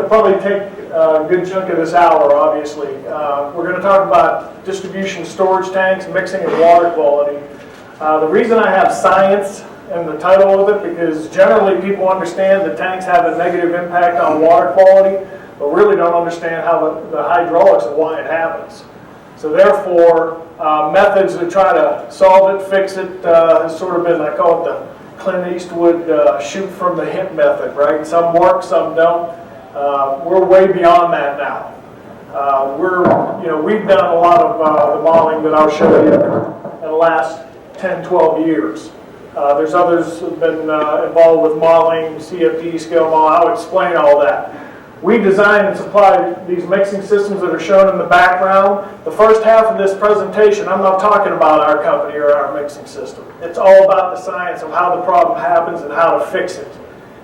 going to probably take a good chunk of this hour, obviously. We're going to talk about distribution storage tanks, mixing, and water quality. The reason I have science in the title of it, because generally people understand that tanks have a negative impact on water quality, but really don't understand how the hydraulics and why it happens. So therefore, methods to try to solve it, fix it, has sort of been, I call it the Clint Eastwood shoot from the hip method, right? Some work, some don't. We're way beyond that now. We've done a lot of the modeling that I'll show you in the last 10, 12 years. There's others who've been involved with modeling, CFD, scale model. I'll explain all that. We design and supply these mixing systems that are shown in the background. The first half of this presentation, I'm not talking about our company or our mixing system. It's all about the science of how the problem happens and how to fix it.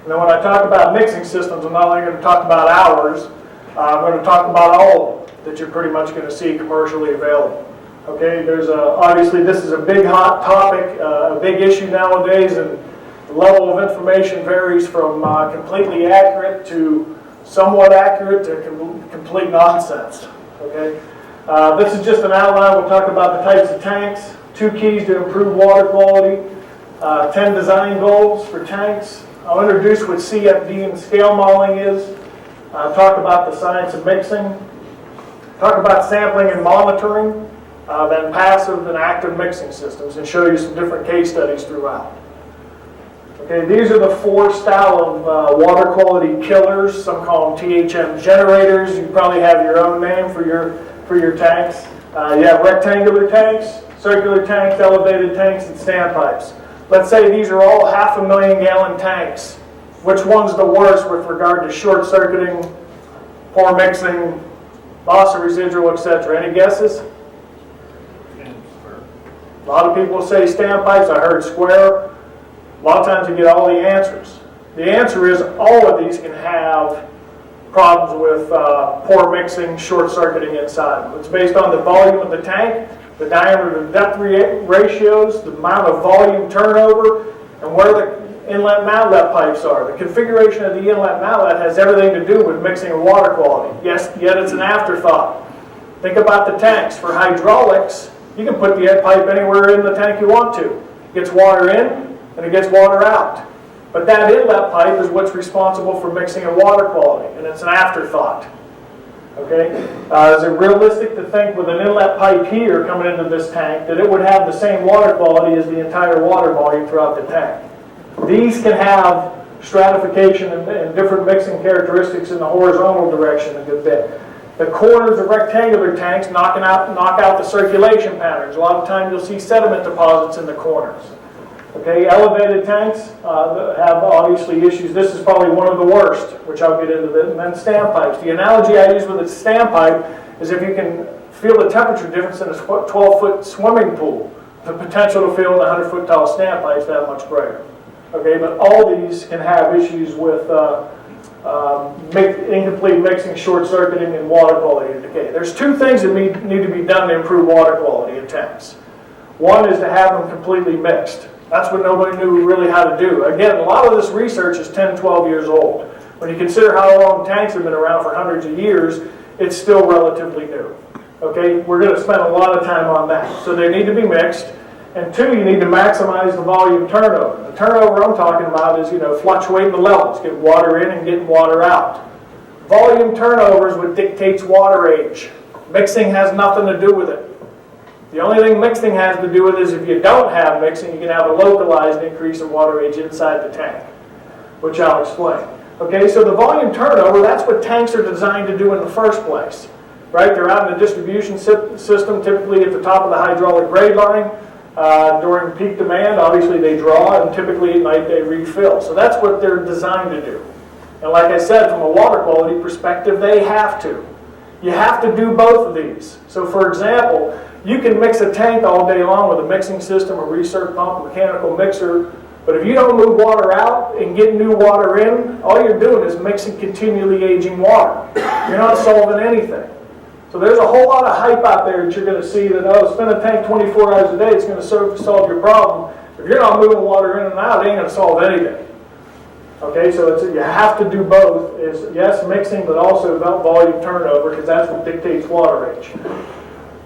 And then when I talk about mixing systems, I'm not only going to talk about ours, I'm going to talk about all of them that you're pretty much going to see commercially available. Okay, obviously this is a big hot topic, a big issue nowadays, and the level of information varies from completely accurate to somewhat accurate to complete nonsense. Okay, this is just an outline. We'll talk about the types of tanks, 2 keys to improve water quality, 10 design goals for tanks. I'll introduce what CFD and scale modeling is, talk about the science of mixing, talk about sampling and monitoring, then passive and active mixing systems, and show you some different case studies throughout. Okay, these are the 4 style of water quality killers. Some call them THM generators. You probably have your own name for your tanks. You have rectangular tanks, circular tanks, elevated tanks, and standpipes. Let's say these are all 500,000 gallon tanks. Which one's the worst with regard to short circuiting, poor mixing, loss of residual, etc.? Any guesses? A lot of people say standpipes. I heard square. A lot of times you get all the answers. The answer is all of these can have problems with poor mixing, short circuiting inside. It's based on the volume of the tank, the diameter to depth ratios, the amount of volume turnover, and where the inlet and outlet pipes are. The configuration of the inlet and outlet has everything to do with mixing and water quality. Yes, yet it's an afterthought. Think about the tanks. For hydraulics, you can put the pipe anywhere in the tank you want to. It gets water in, and it gets water out. But that inlet pipe is what's responsible for mixing and water quality, and it's an afterthought. Okay? Is it realistic to think with an inlet pipe here coming into this tank that it would have the same water quality as the entire water volume throughout the tank? These can have stratification and different mixing characteristics in the horizontal direction a good bit. The corners of rectangular tanks knock out the circulation patterns. A lot of times you'll see sediment deposits in the corners. Okay, elevated tanks have obviously issues. This is probably one of the worst, which I'll get into this. And then standpipes. The analogy I use with a standpipe is if you can feel the temperature difference in a 12-foot swimming pool, the potential to feel in a 100-foot tall standpipe is that much greater. Okay, but all these can have issues with incomplete mixing, short circuiting, and water quality decay. There's 2 things that need to be done to improve water quality in tanks. One is to have them completely mixed. That's what nobody knew really how to do. Again, a lot of this research is 10, 12 years old. When you consider how long tanks have been around for hundreds of years, it's still relatively new. Okay, we're going to spend a lot of time on that. So they need to be mixed. And 2, you need to maximize the volume turnover. The turnover I'm talking about is, fluctuating the levels, get water in and getting water out. Volume turnover is what dictates water age. Mixing has nothing to do with it. The only thing mixing has to do with is if you don't have mixing, you can have a localized increase in water age inside the tank, which I'll explain. Okay, so the volume turnover, that's what tanks are designed to do in the first place. Right? They're out in the distribution system, typically at the top of the hydraulic grade line. During peak demand, obviously they draw, and typically at night they refill. So that's what they're designed to do. And like I said, from a water quality perspective, they have to. You have to do both of these. So for example, you can mix a tank all day long with a mixing system, a recirc pump, a mechanical mixer, but if you don't move water out and get new water in, all you're doing is mixing continually aging water. You're not solving anything. So there's a whole lot of hype out there that you're going to see that, spin a tank 24 hours a day, it's going to solve your problem. If you're not moving water in and out, it ain't going to solve anything. Okay, so you have to do both, is yes, mixing, but also volume turnover, because that's what dictates water age.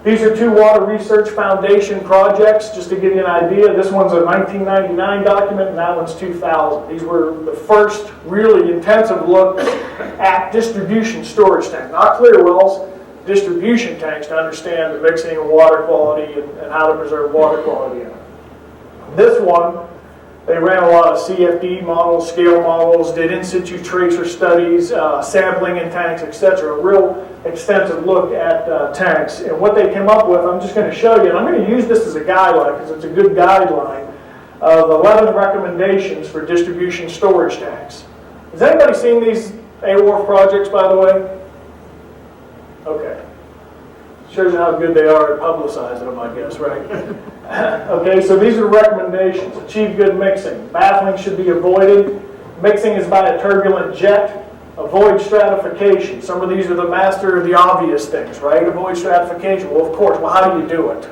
These are two Water Research Foundation projects, just to give you an idea. This one's a 1999 document, and that one's 2000. These were the first really intensive look at distribution storage tanks, not clear wells, distribution tanks, to understand the mixing of water quality and how to preserve water quality in it. This one, they ran a lot of CFD models, scale models, did in situ tracer studies, sampling in tanks, etc. A real extensive look at tanks. And what they came up with, I'm just going to show you, and I'm going to use this as a guideline because it's a good guideline of 11 recommendations for distribution storage tanks. Has anybody seen these AWRF projects, by the way? Okay. Shows you how good they are at publicizing them, I guess, right? Okay, so these are recommendations. Achieve good mixing. Baffling should be avoided. Mixing is by a turbulent jet. Avoid stratification. Some of these are the master of the obvious things, right? Avoid stratification. Well, of course. Well, how do you do it?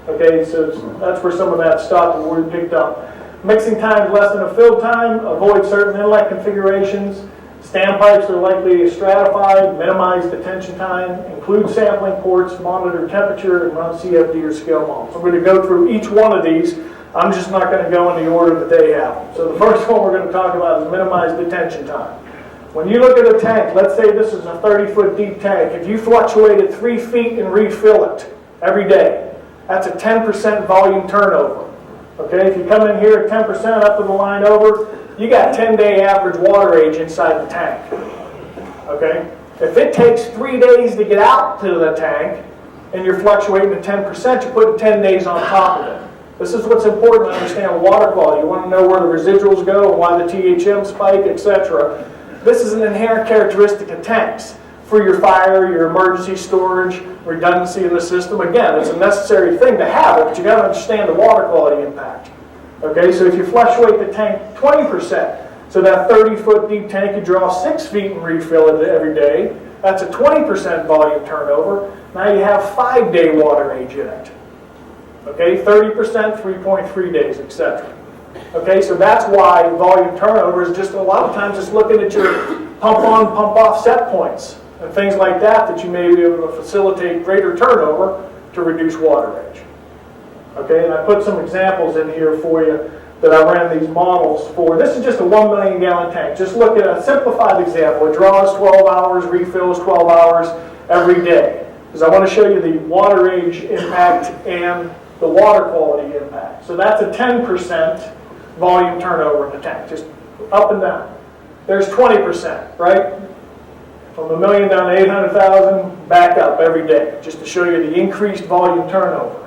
Okay, so that's where some of that stopped and we picked up. Mixing time is less than a fill time. Avoid certain inlet configurations. Standpipes are likely stratified. Minimize detention time. Include sampling ports. Monitor temperature and run CFD or scale models. I'm going to go through each one of these. I'm just not going to go in the order that they have them. So the first one we're going to talk about is minimize detention time. When you look at a tank, let's say this is a 30-foot deep tank. If you fluctuate it 3 feet and refill it every day, that's a 10% volume turnover. Okay, if you come in here at 10% up to the line over, you got 10-day average water age inside the tank. Okay, if it takes 3 days to get out to the tank and you're fluctuating at 10%, you're putting 10 days on top of it. This is what's important to understand water quality. You want to know where the residuals go and why the THM spike, etc. This is an inherent characteristic of tanks for your fire, your emergency storage, redundancy in the system. Again, it's a necessary thing to have it, but you got to understand the water quality impact. Okay, so if you fluctuate the tank 20%, so that 30-foot deep tank, you draw 6 feet and refill it every day, that's a 20% volume turnover. Now you have 5-day water age in it. Okay, 30%, 3.3 days, etc. Okay, so that's why volume turnover is just a lot of times just looking at your pump on, pump off set points and things like that you may be able to facilitate greater turnover to reduce water age. Okay, and I put some examples in here for you that I ran these models for. This is just a 1 million gallon tank. Just look at a simplified example. It draws 12 hours, refills 12 hours every day. Because I want to show you the water age impact and the water quality impact. So that's a 10% volume turnover in the tank, just up and down. There's 20%, right? From a million down to 800,000, back up every day, just to show you the increased volume turnover.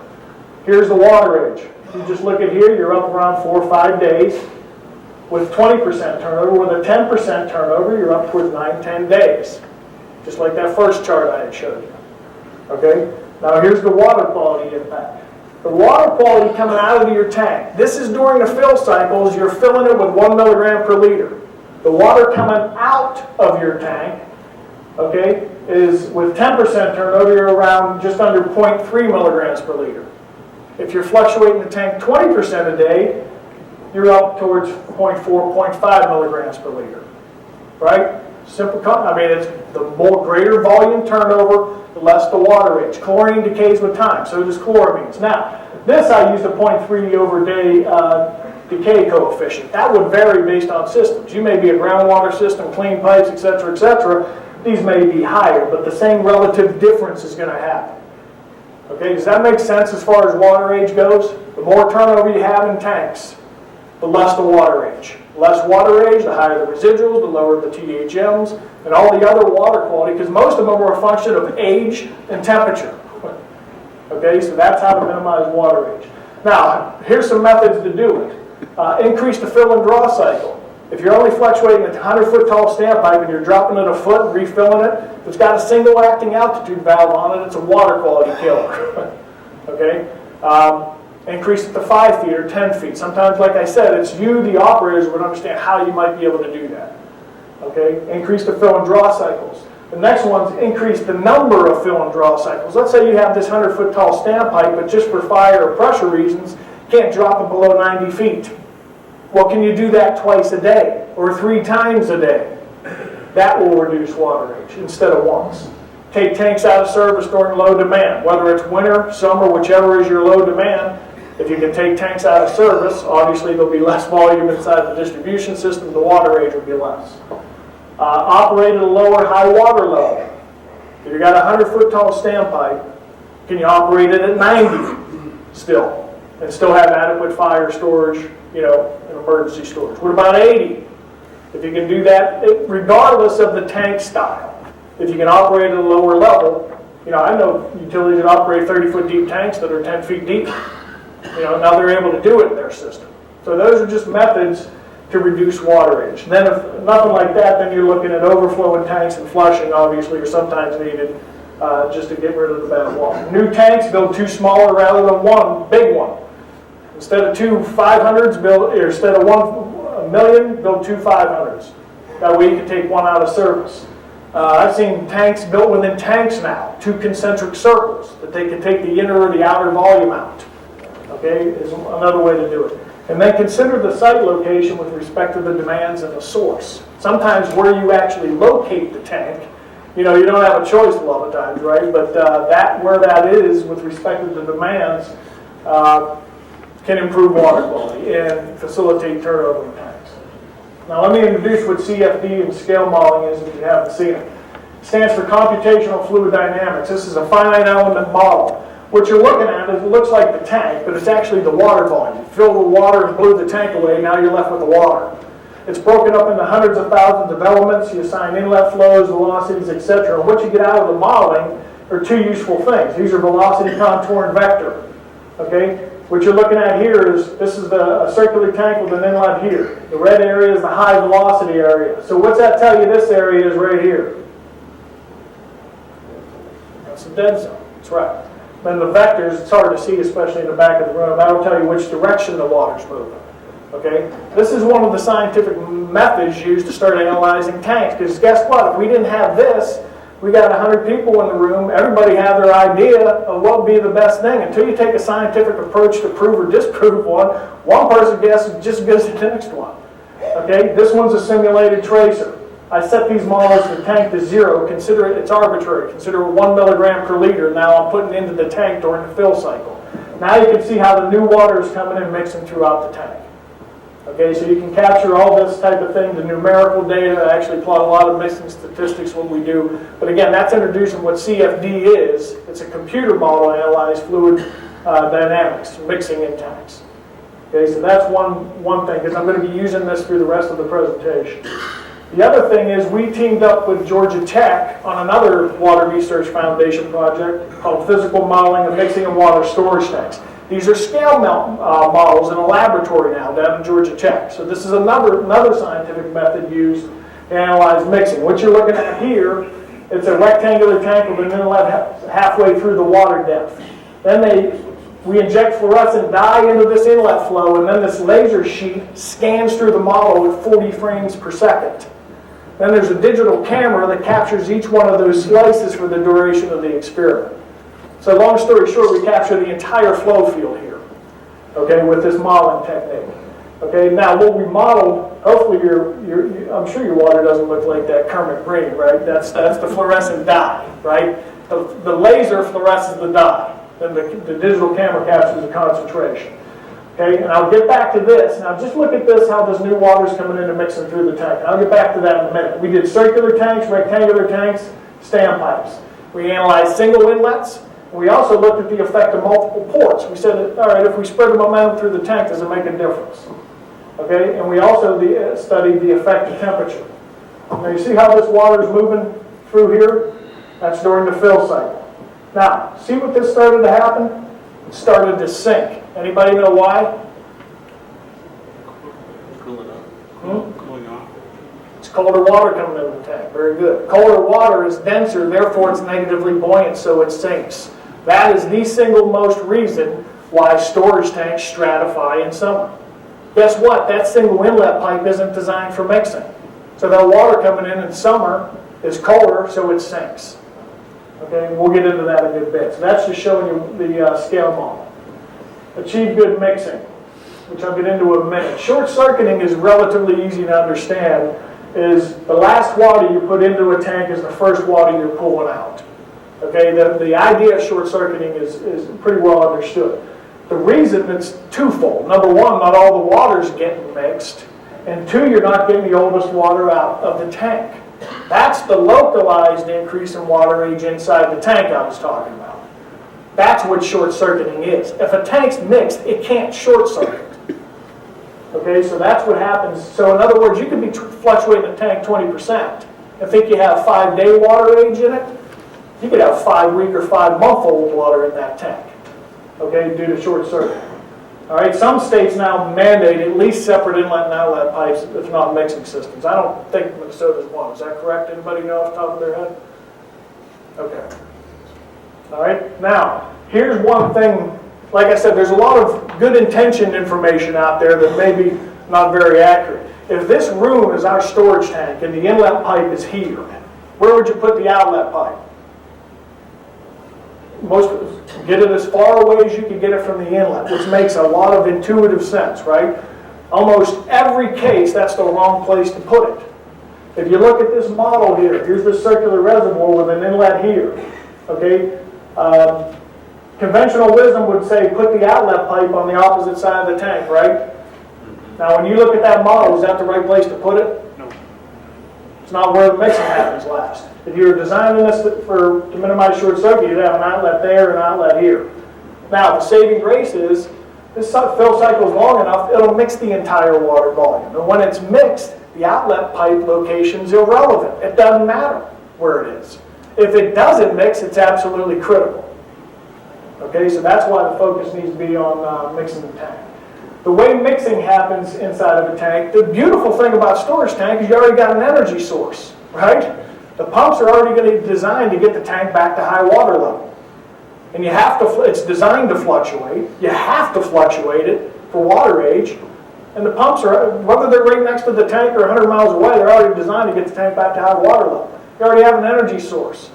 Here's the water age. If you just look at here, you're up around 4 or 5 days with 20% turnover. With a 10% turnover, you're up towards 9, 10 days. Just like that first chart I had showed you. Okay? Now here's the water quality impact. The water quality coming out of your tank. This is during the fill cycles. You're filling it with 1 milligram per liter. The water coming out of your tank, okay, is with 10% turnover, you're around just under 0.3 milligrams per liter. If you're fluctuating the tank 20% a day, you're up towards 0.4, 0.5 milligrams per liter. Right? Simple. I mean, it's the more greater volume turnover, the less the water age. Chlorine decays with time, so does chloramines. Now, this I used a 0.3 over day decay coefficient. That would vary based on systems. You may be a groundwater system, clean pipes, etc., etc. These may be higher, but the same relative difference is going to happen. Okay, does that make sense as far as water age goes? The more turnover you have in tanks, the less the water age. Less water age, the higher the residuals, the lower the THMs, and all the other water quality, because most of them are a function of age and temperature. Okay, so that's how to minimize water age. Now, here's some methods to do it. Increase the fill and draw cycle. If you're only fluctuating a 100-foot tall standpipe and you're dropping it a foot and refilling it, if it's got a single acting altitude valve on it, it's a water quality killer. Okay? Increase it to 5 feet or 10 feet. Sometimes, like I said, it's you, the operators, would understand how you might be able to do that. Okay? Increase the fill and draw cycles. The next one's increase the number of fill and draw cycles. Let's say you have this 100-foot tall standpipe, but just for fire or pressure reasons, you can't drop it below 90 feet. Well, can you do that twice a day or 3 times a day? That will reduce water age instead of once. Take tanks out of service during low demand, whether it's winter, summer, whichever is your low demand. If you can take tanks out of service, obviously there'll be less volume inside the distribution system, the water age will be less. Operate at a lower high water level. If you've got a 100-foot tall standpipe, can you operate it at 90 still and still have adequate fire storage, and emergency storage? What about 80? If you can do that, regardless of the tank style, if you can operate at a lower level, I know utilities that operate 30-foot deep tanks that are 10 feet deep. Now they're able to do it in their system. So those are just methods to reduce water age. Then if nothing like that, then you're looking at overflowing tanks and flushing, obviously, are sometimes needed just to get rid of the bad water. New tanks, build 2 smaller rather than 1 big one. Instead of 2 500s, instead of 1 million, build 2 500s. That way you can take 1 out of service. I've seen tanks built within tanks now, 2 concentric circles, that they can take the inner or the outer volume out. Okay, is another way to do it. And then consider the site location with respect to the demands and the source. Sometimes where you actually locate the tank, you don't have a choice a lot of times, right? But where that is with respect to the demands can improve water quality and facilitate turnover in tanks. Now let me introduce what CFD and scale modeling is if you haven't seen it. It stands for computational fluid dynamics. This is a finite element model. What you're looking at is, it looks like the tank, but it's actually the water volume. You filled with water and blew the tank away, now you're left with the water. It's broken up into hundreds of thousands of elements. You assign inlet flows, velocities, etc. And what you get out of the modeling are 2 useful things. These are velocity, contour, and vector. Okay? What you're looking at here is, this is a circular tank with an inlet here. The red area is the high velocity area. So what's that tell you this area is right here? That's the dead zone. That's right. Then the vectors, it's hard to see, especially in the back of the room. That'll tell you which direction the water's moving. Okay? This is one of the scientific methods used to start analyzing tanks. Because guess what? If we didn't have this, we got 100 people in the room. Everybody had their idea of what would be the best thing. Until you take a scientific approach to prove or disprove one person guesses just goes to the next one. Okay? This one's a simulated tracer. I set these models for tank to 0. Consider it's arbitrary. Consider 1 milligram per liter. Now I'm putting into the tank during the fill cycle. Now you can see how the new water is coming in mixing throughout the tank. Okay, so you can capture all this type of thing, the numerical data. I actually plot a lot of mixing statistics when we do. But again, that's introducing what CFD is. It's a computer model to analyze fluid dynamics, mixing in tanks. Okay, so that's one thing, because I'm going to be using this through the rest of the presentation. The other thing is we teamed up with Georgia Tech on another Water Research Foundation project called Physical Modeling of Mixing and Water Storage Tanks. These are scale models in a laboratory now down in Georgia Tech. So this is another scientific method used to analyze mixing. What you're looking at here, it's a rectangular tank with an inlet halfway through the water depth. Then we inject fluorescent dye into this inlet flow, and then this laser sheet scans through the model with 40 frames per second. Then there's a digital camera that captures each one of those slices for the duration of the experiment. So long story short, we capture the entire flow field here, okay, with this modeling technique. Okay, now what we modeled, hopefully I'm sure your water doesn't look like that Kermit green, right? That's the fluorescent dye, right? The laser fluoresces the dye. Then the digital camera captures the concentration. Okay, and I'll get back to this. Now just look at this, how this new water's coming in and mixing through the tank. I'll get back to that in a minute. We did circular tanks, rectangular tanks, standpipes. We analyzed single inlets. We also looked at the effect of multiple ports. We said, all right, if we spread the momentum through the tank, does it make a difference? Okay, and we also studied the effect of temperature. Now you see how this water is moving through here? That's during the fill cycle. Now, see what this started to happen? It started to sink. Anybody know why? Cooling up. Cooling off. It's colder water coming into the tank. Very good. Colder water is denser, therefore it's negatively buoyant, so it sinks. That is the single most reason why storage tanks stratify in summer. Guess what? That single inlet pipe isn't designed for mixing. So that water coming in summer is colder, so it sinks. Okay, we'll get into that a good bit. So that's just showing you the scale model. Achieve good mixing. which I'll get into in a minute. Short circuiting is relatively easy to understand. Is the last water you put into a tank is the first water you're pulling out. Okay, the idea of short circuiting is pretty well understood. The reason it's twofold. Number one, not all the water's getting mixed. And two, you're not getting the oldest water out of the tank. That's the localized increase in water age inside the tank I was talking about. That's what short circuiting is. If a tank's mixed, it can't short circuit. Okay, so that's what happens. So in other words, you could be fluctuating the tank 20% and think you have 5-day water age in it. You could have 5-week or 5-month-old water in that tank, okay, due to short circuit. All right, some states now mandate at least separate inlet and outlet pipes, if not mixing systems. I don't think Minnesota's one. Is that correct? Anybody know off the top of their head? Okay. All right, now, here's one thing. Like I said, there's a lot of good intentioned information out there that may be not very accurate. If this room is our storage tank and the inlet pipe is here, where would you put the outlet pipe? Get it as far away as you can get it from the inlet, which makes a lot of intuitive sense, right? Almost every case, that's the wrong place to put it. If you look at this model here, here's the circular reservoir with an inlet here, okay? Conventional wisdom would say put the outlet pipe on the opposite side of the tank, right? Now when you look at that model, is that the right place to put it? No. It's not where the mixing happens last. If you were designing this to minimize short circuit, you'd have an outlet there and an outlet here. Now the saving grace is, this fill cycle is long enough, it'll mix the entire water volume. And when it's mixed, the outlet pipe location is irrelevant. It doesn't matter where it is. If it doesn't mix, it's absolutely critical. Okay, so that's why the focus needs to be on mixing the tank. The way mixing happens inside of a tank, the beautiful thing about storage tank is you already got an energy source, right? The pumps are already going to be designed to get the tank back to high water level. And you have to, it's designed to fluctuate. You have to fluctuate it for water age. And the pumps are, whether they're right next to the tank or 100 miles away, they're already designed to get the tank back to high water level. You already have an energy source.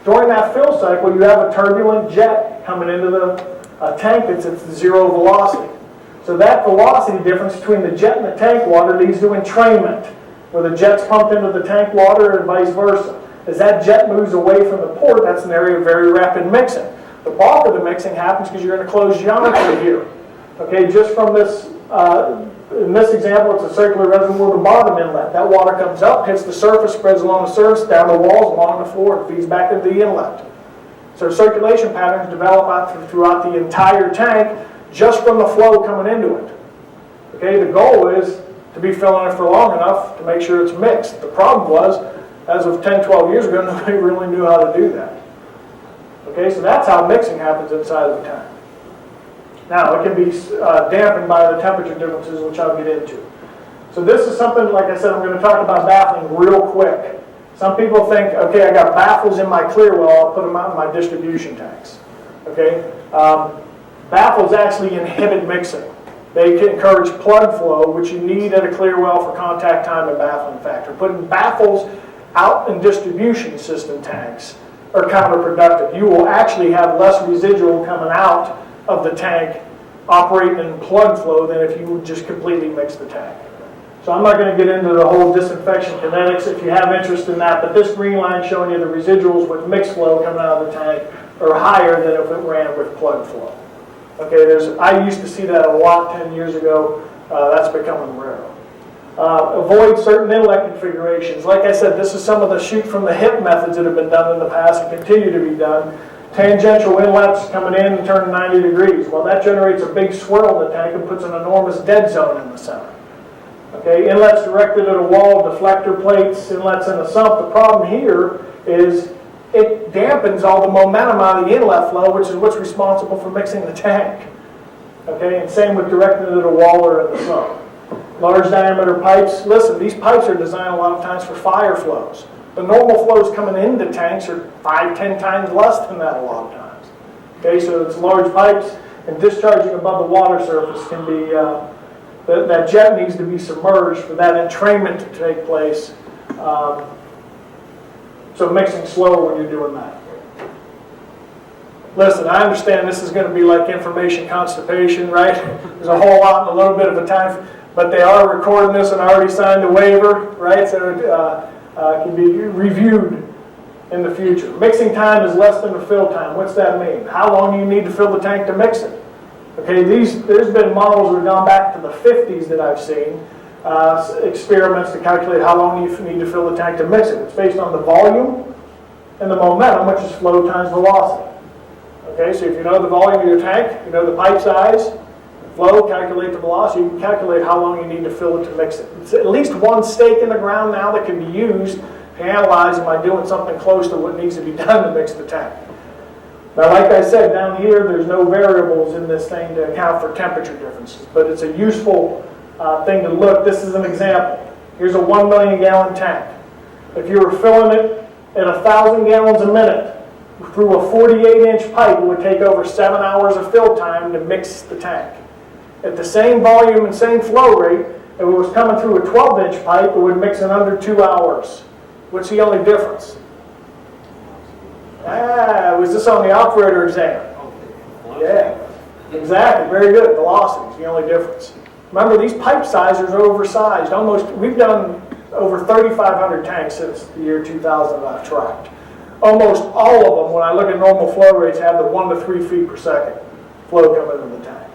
During that fill cycle, you have a turbulent jet coming into the tank that's at zero velocity. So that velocity difference between the jet and the tank water leads to entrainment, where the jet's pumped into the tank water and vice versa. As that jet moves away from the port, that's an area of very rapid mixing. The bulk of the mixing happens because you're in a closed geometry here. Okay, just from this, in this example, it's a circular reservoir with a bottom inlet. That water comes up, hits the surface, spreads along the surface, down the walls, along the floor, and feeds back into the inlet. So circulation patterns develop out throughout the entire tank just from the flow coming into it. Okay, the goal is to be filling it for long enough to make sure it's mixed. The problem was, as of 10, 12 years ago, nobody really knew how to do that. Okay, so that's how mixing happens inside of the tank. Now, it can be dampened by the temperature differences, which I'll get into. So this is something, like I said, I'm going to talk about baffling real quick. Some people think, okay, I got baffles in my clear well, I'll put them out in my distribution tanks. Okay, baffles actually inhibit mixing. They can encourage plug flow, which you need at a clear well for contact time and baffling factor. Putting baffles out in distribution system tanks are counterproductive. You will actually have less residual coming out of the tank operating in plug flow than if you would just completely mix the tank. So I'm not going to get into the whole disinfection kinetics if you have interest in that, but this green line showing you the residuals with mixed flow coming out of the tank are higher than if it ran with plug flow. Okay, I used to see that a lot 10 years ago. That's becoming rare. Avoid certain inlet configurations. Like I said, this is some of the shoot from the hip methods that have been done in the past and continue to be done. Tangential inlets coming in and turning 90 degrees. Well, that generates a big swirl in the tank and puts an enormous dead zone in the center. Okay, inlets directed at a wall, deflector plates, inlets in a sump. The problem here is it dampens all the momentum out of the inlet flow, which is what's responsible for mixing the tank. Okay, and same with directed at a wall or in the sump. Large diameter pipes. Listen, these pipes are designed a lot of times for fire flows. The normal flows coming into tanks are 5-10 times less than that a lot of times. Okay, so it's large pipes, and discharging above the water surface can be, that jet needs to be submerged for that entrainment to take place. So mixing slow when you're doing that. Listen, I understand this is going to be like information constipation, right? There's a whole lot in a little bit of a time, but they are recording this and already signed the waiver, right? So it can be reviewed in the future. Mixing time is less than the fill time. What's that mean? How long do you need to fill the tank to mix it? Okay, there's been models that have gone back to the 50s that I've seen, experiments to calculate how long you need to fill the tank to mix it. It's based on the volume and the momentum, which is flow times velocity. Okay, so if you know the volume of your tank, you know the pipe size, flow, calculate the velocity, you can calculate how long you need to fill it to mix it. It's at least one stake in the ground now that can be used to analyze, am I doing something close to what needs to be done to mix the tank. Now, like I said, down here, there's no variables in this thing to account for temperature differences, but it's a useful thing to look. This is an example. Here's a 1 million gallon tank. If you were filling it at 1,000 gallons a minute through a 48-inch pipe, it would take over 7 hours of fill time to mix the tank. At the same volume and same flow rate, if it was coming through a 12-inch pipe, it would mix in under 2 hours. What's the only difference? Was this on the operator exam? Yeah, exactly. Very good. Velocity is the only difference. Remember, these pipe sizes are oversized. We've done over 3,500 tanks since the year 2000 that I've tracked. Almost all of them, when I look at normal flow rates, have the 1 to 3 feet per second flow coming into the tank.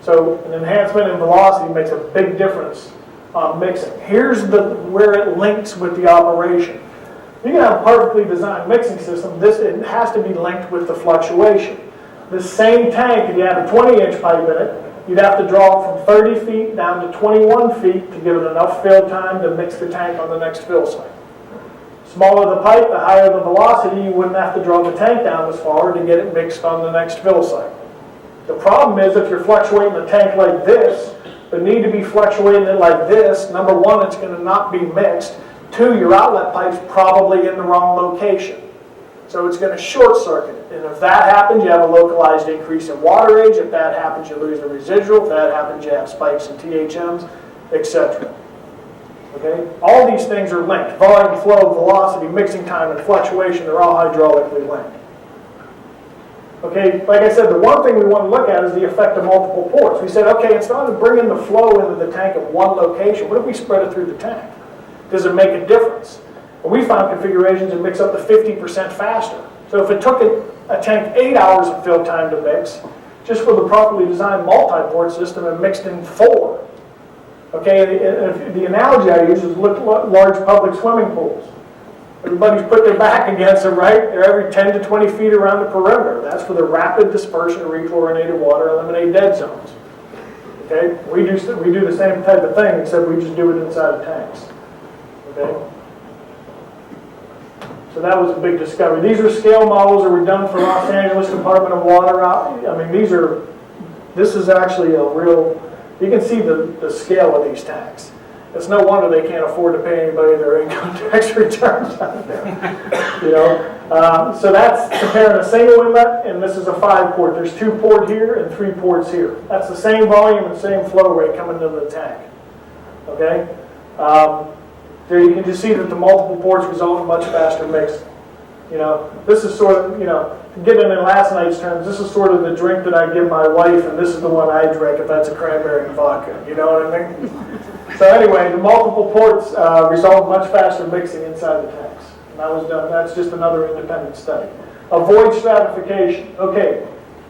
So an enhancement in velocity makes a big difference on mixing. Here's where it links with the operation. You can have a perfectly designed mixing system. It has to be linked with the fluctuation. The same tank, if you had a 20-inch pipe in it, you'd have to draw it from 30 feet down to 21 feet to give it enough fill time to mix the tank on the next fill cycle. Smaller the pipe, the higher the velocity, you wouldn't have to draw the tank down as far to get it mixed on the next fill cycle. The problem is if you're fluctuating the tank like this, but need to be fluctuating it like this, number one, it's going to not be mixed. Two, your outlet pipe's probably in the wrong location. So it's going to short circuit it. And if that happens, you have a localized increase in water age. If that happens, you lose the residual. If that happens, you have spikes in THMs, etc. Okay? All these things are linked. Volume, flow, velocity, mixing time, and fluctuation, they're all hydraulically linked. Okay, like I said, the one thing we want to look at is the effect of multiple ports. We said, okay, instead of bringing the flow into the tank at one location, what if we spread it through the tank? Does it make a difference? And we found configurations that mix up to 50% faster. So if it took a tank 8 hours of fill time to mix, just for the properly designed multi-port system, it mixed in 4. Okay, and the analogy I use is look at large public swimming pools. Everybody's put their back against them, right? They're every 10 to 20 feet around the perimeter. That's for the rapid dispersion of rechlorinated water, eliminate dead zones. Okay, we do the same type of thing, except we just do it inside of tanks. Okay. So that was a big discovery. These are scale models that were done for Los Angeles Department of Water. I mean, this is actually a real, you can see the scale of these tanks. It's no wonder they can't afford to pay anybody their income tax returns out there. You know, so that's comparing a single inlet, and this is a 5-port. There's 2 ports here and 3 ports here. That's the same volume and same flow rate coming into the tank. Okay. There you can just see that the multiple ports result in much faster mixing. You know, this is sort of, you know, given in last night's terms, this is sort of the drink that I give my wife, and this is the one I drink if that's a cranberry and vodka. You know what I mean? So anyway, the multiple ports result in much faster mixing inside the tanks. And that was done. That's just another independent study. Avoid stratification. Okay,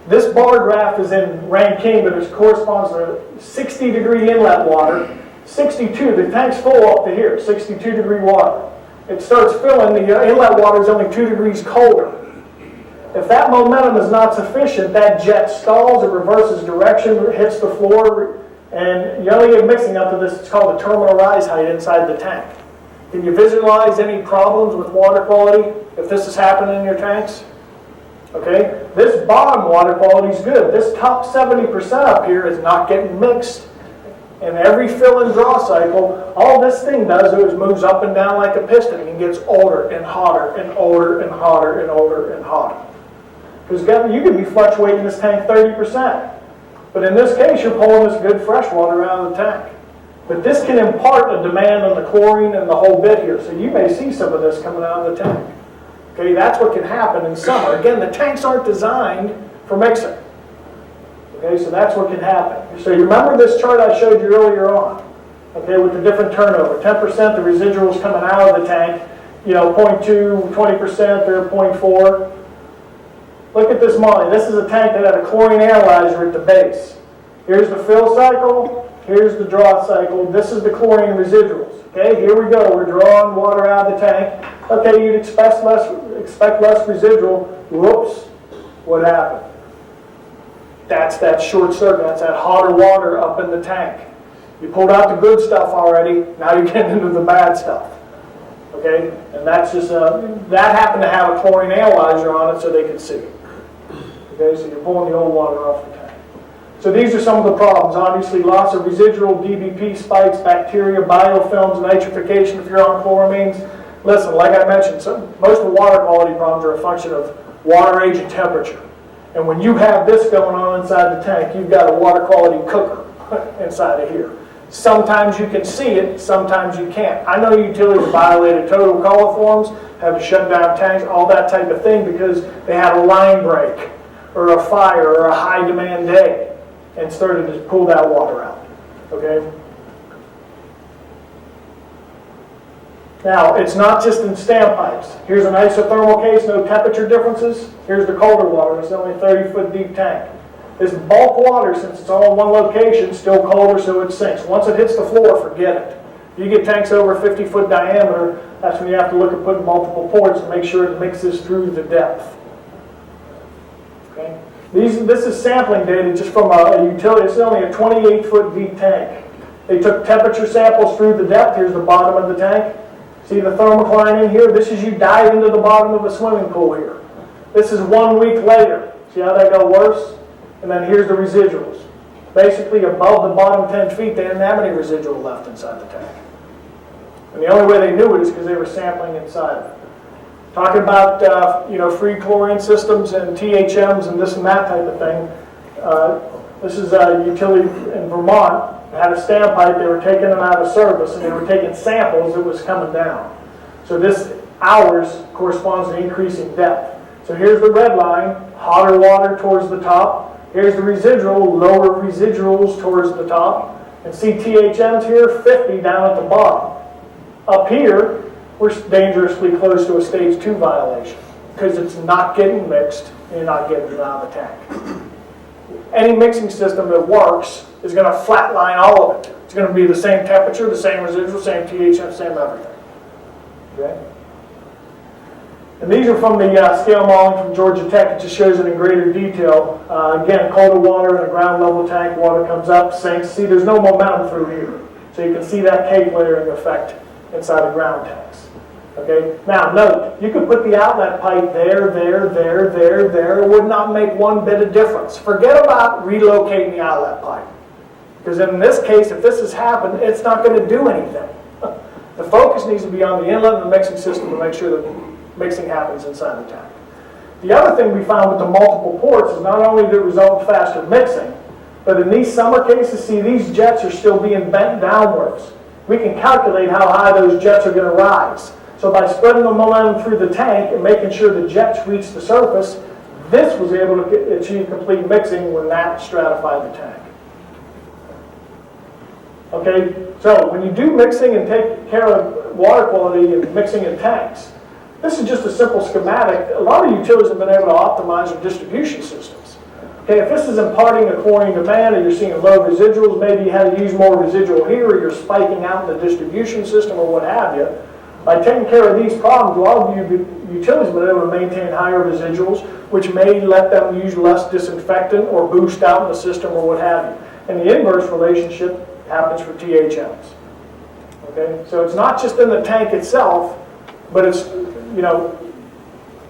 this bar graph is in Rankine, but it corresponds to 60-degree inlet water. 62, the tank's full up to here, 62-degree water. It starts filling, the inlet water is only 2 degrees colder. If that momentum is not sufficient, that jet stalls, it reverses direction, hits the floor, and you only get mixing up to this, it's called the terminal rise height inside the tank. Can you visualize any problems with water quality if this is happening in your tanks? Okay, this bottom water quality is good. This top 70% up here is not getting mixed. And every fill and draw cycle, all this thing does is moves up and down like a piston and gets older and hotter and older and hotter and older and hotter. Because you could be fluctuating this tank 30%. But in this case, you're pulling this good fresh water out of the tank. But this can impart a demand on the chlorine and the whole bit here. So you may see some of this coming out of the tank. Okay, that's what can happen in summer. Again, the tanks aren't designed for mixing. Okay, so that's what can happen. So you remember this chart I showed you earlier on, okay, with the different turnover. 10% the residuals coming out of the tank, 0.2, 20%, they're 0.4. Look at this modeling. This is a tank that had a chlorine analyzer at the base. Here's the fill cycle, here's the draw cycle, this is the chlorine residuals. Okay, here we go, we're drawing water out of the tank. Okay, you'd expect less residual. Whoops, what happened? That's that short circuit, that's that hotter water up in the tank. You pulled out the good stuff already, now you're getting into the bad stuff. Okay, and that's just, that happened to have a chlorine analyzer on it so they could see it. Okay, so you're pulling the old water off the tank. So these are some of the problems. Obviously, lots of residual DBP spikes, bacteria, biofilms, nitrification if you're on chloramines. Listen, like I mentioned, most of the water quality problems are a function of water age and temperature. And when you have this going on inside the tank, you've got a water quality cooker inside of here. Sometimes you can see it, sometimes you can't. I know utilities violated total coliforms, had to shut down tanks, all that type of thing because they had a line break or a fire or a high demand day and started to pull that water out. Okay? Now, it's not just in standpipes. Here's an isothermal case, no temperature differences. Here's the colder water, it's only a 30-foot deep tank. This bulk water, since it's all in one location, still colder so it sinks. Once it hits the floor, forget it. If you get tanks over 50-foot diameter, that's when you have to look at putting multiple ports to make sure it mixes through the depth. Okay? This is sampling data just from a utility. It's only a 28-foot deep tank. They took temperature samples through the depth. Here's the bottom of the tank. See the thermocline in here? This is you dive into the bottom of a swimming pool here. This is 1 week later. See how that got worse? And then here's the residuals. Basically above the bottom 10 feet, they didn't have any residual left inside the tank. And the only way they knew it is because they were sampling inside of it. Talking about free chlorine systems and THMs and this and that type of thing. This is a utility in Vermont. They had a standpipe, they were taking them out of service, and they were taking samples, it was coming down. So this hours corresponds to increasing depth. So here's the red line, hotter water towards the top. Here's the residual, lower residuals towards the top. And see THMs here, 50 down at the bottom. Up here, we're dangerously close to a stage 2 violation because it's not getting mixed and you're not getting it out of the tank. Any mixing system that works is going to flatline all of it. It's going to be the same temperature, the same residual, same THM, same everything. Okay? And these are from the scale modeling from Georgia Tech. It just shows it in greater detail. Again, colder water in a ground level tank, water comes up, sinks. See, there's no momentum through here. So you can see that cake layering effect inside of ground tanks. Okay? Now, note, you could put the outlet pipe there. It would not make one bit of difference. Forget about relocating the outlet pipe. Because in this case, if this has happened, it's not going to do anything. The focus needs to be on the inlet and the mixing system to make sure that mixing happens inside the tank. The other thing we found with the multiple ports is not only did it result in faster mixing, but in these summer cases, see, these jets are still being bent downwards. We can calculate how high those jets are going to rise. So by spreading the momentum through the tank and making sure the jets reach the surface, this was able to achieve complete mixing when that stratified the tank. Okay, so when you do mixing and take care of water quality and mixing in tanks, this is just a simple schematic. A lot of utilities have been able to optimize their distribution systems. Okay, if this is imparting a chlorine demand and you're seeing low residuals, maybe you had to use more residual here or you're spiking out in the distribution system or what have you. By taking care of these problems, a lot of utilities have been able to maintain higher residuals, which may let them use less disinfectant or boost out in the system or what have you. And the inverse relationship happens for THMs. Okay, so it's not just in the tank itself, but it's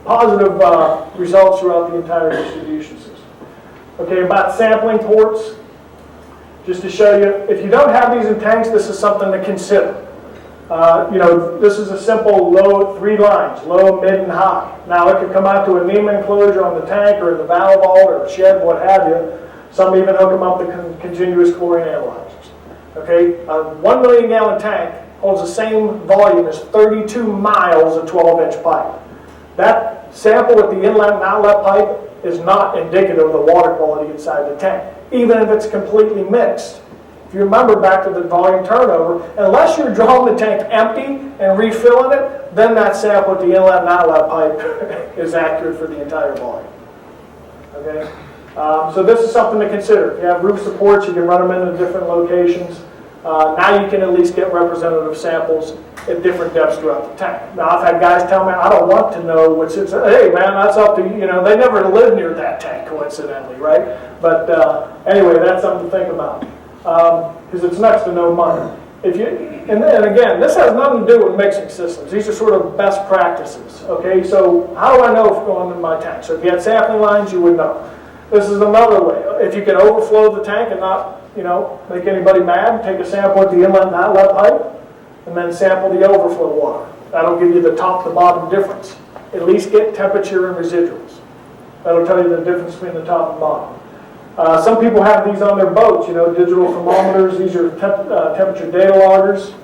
positive results throughout the entire distribution system. Okay, about sampling ports, just to show you, if you don't have these in tanks, this is something to consider. This is a simple low 3 lines, low, mid, and high. Now it could come out to a NEMA enclosure on the tank or in the valve vault or a shed, what have you. Some even hook them up to continuous chlorine analyzers. Okay, a 1 million gallon tank holds the same volume as 32 miles of 12-inch pipe. That sample at the inlet and outlet pipe is not indicative of the water quality inside the tank, even if it's completely mixed. If you remember back to the volume turnover, unless you're drawing the tank empty and refilling it, then that sample at the inlet and outlet pipe is accurate for the entire volume. Okay? So this is something to consider. If you have roof supports, you can run them into different locations. Now you can at least get representative samples at different depths throughout the tank. Now I've had guys tell me, I don't want to know what's inside. Hey man, that's up to you. You know, they never lived near that tank coincidentally, right? But anyway, that's something to think about. Because it's next to no money. And again, this has nothing to do with mixing systems. These are sort of best practices. Okay, so how do I know if it's going in my tank? So if you had sampling lines, you would know. This is another way. If you can overflow the tank and not, make anybody mad, take a sample at the inlet and outlet pipe, and then sample the overflow water. That'll give you the top to bottom difference. At least get temperature and residuals. That'll tell you the difference between the top and bottom. Some people have these on their boats, digital thermometers. These are temperature data loggers.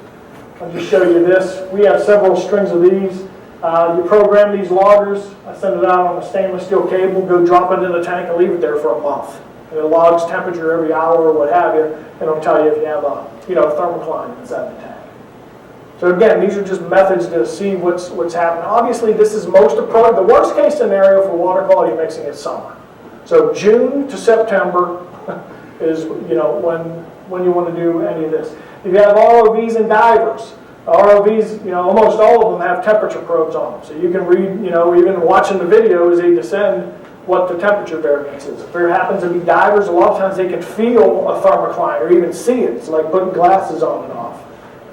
I'll just show you this. We have several strings of these. You program these loggers. I send it out on a stainless steel cable, go drop it in the tank and leave it there for a month. And it logs temperature every hour or what have you, and it'll tell you if you have a thermocline inside the tank. So again, these are just methods to see what's happening. Obviously, this is most appropriate. The worst case scenario for water quality mixing is summer. So June to September is when you want to do any of this. If you have ROVs and divers, ROVs, almost all of them have temperature probes on them. So you can read, even watching the video as they descend, what the temperature variance is. If there happens to be divers, a lot of times they can feel a thermocline or even see it. It's like putting glasses on and off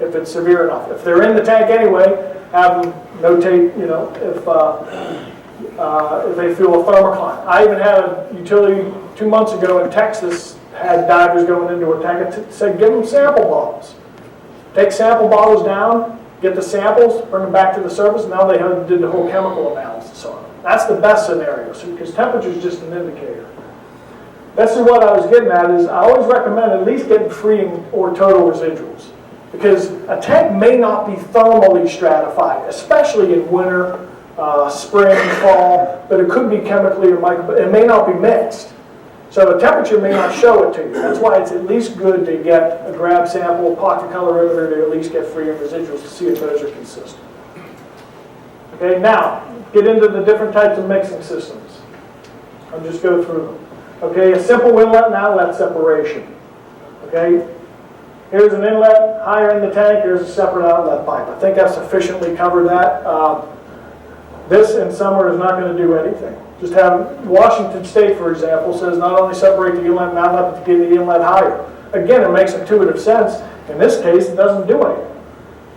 if it's severe enough. If they're in the tank anyway, have them notate, if they feel a thermocline. I even had a utility 2 months ago in Texas had divers going into a tank and said, give them sample bottles. Take sample bottles down, get the samples, bring them back to the surface, and now they did the whole chemical analysis on them. That's the best scenario, because temperature is just an indicator. This is what I was getting at, is I always recommend at least getting free or total residuals. Because a tank may not be thermally stratified, especially in winter, spring, fall, but it could be chemically or it may not be mixed. So the temperature may not show it to you. That's why it's at least good to get a grab sample, pocket colorimeter to at least get free of residuals to see if those are consistent. Okay, now, get into the different types of mixing systems. I'll just go through them. Okay, a simple inlet and outlet separation. Okay, here's an inlet higher in the tank, here's a separate outlet pipe. I think I've sufficiently covered that. This in summer is not going to do anything. Just have Washington State, for example, says not only separate the inlet and outlet, but to get the inlet higher. Again, it makes intuitive sense. In this case, it doesn't do anything.